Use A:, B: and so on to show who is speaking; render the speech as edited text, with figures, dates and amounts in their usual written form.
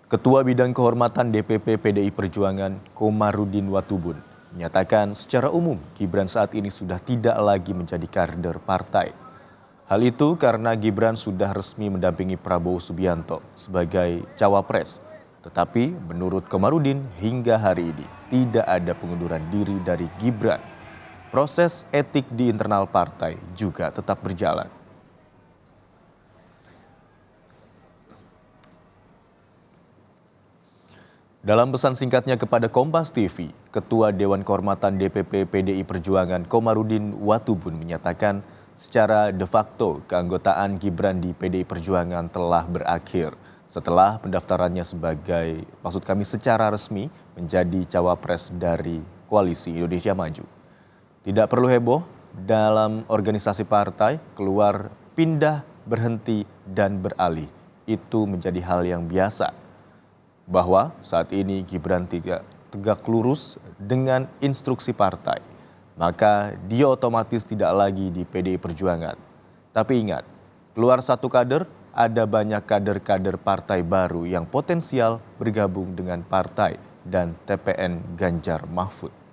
A: Ketua Bidang Kehormatan DPP PDI Perjuangan Komarudin Watubun menyatakan secara umum Gibran saat ini sudah tidak lagi menjadi kader partai. Hal itu karena Gibran sudah resmi mendampingi Prabowo Subianto sebagai cawapres. Tetapi menurut Komarudin hingga hari ini tidak ada pengunduran diri dari Gibran. Proses etik di internal partai juga tetap berjalan. Dalam pesan singkatnya kepada Kompas TV, Ketua Dewan Kehormatan DPP PDI Perjuangan Komarudin Watubun menyatakan secara de facto keanggotaan Gibran di PDI Perjuangan telah berakhir setelah pendaftarannya secara resmi menjadi cawapres dari Koalisi Indonesia Maju. Tidak perlu heboh dalam organisasi partai, keluar, pindah, berhenti, dan beralih. Itu menjadi hal yang biasa. Bahwa saat ini Gibran tegak lurus dengan instruksi partai, maka dia otomatis tidak lagi di PDI Perjuangan. Tapi ingat, keluar satu kader, ada banyak kader-kader partai baru yang potensial bergabung dengan partai dan TPN Ganjar Mahfud.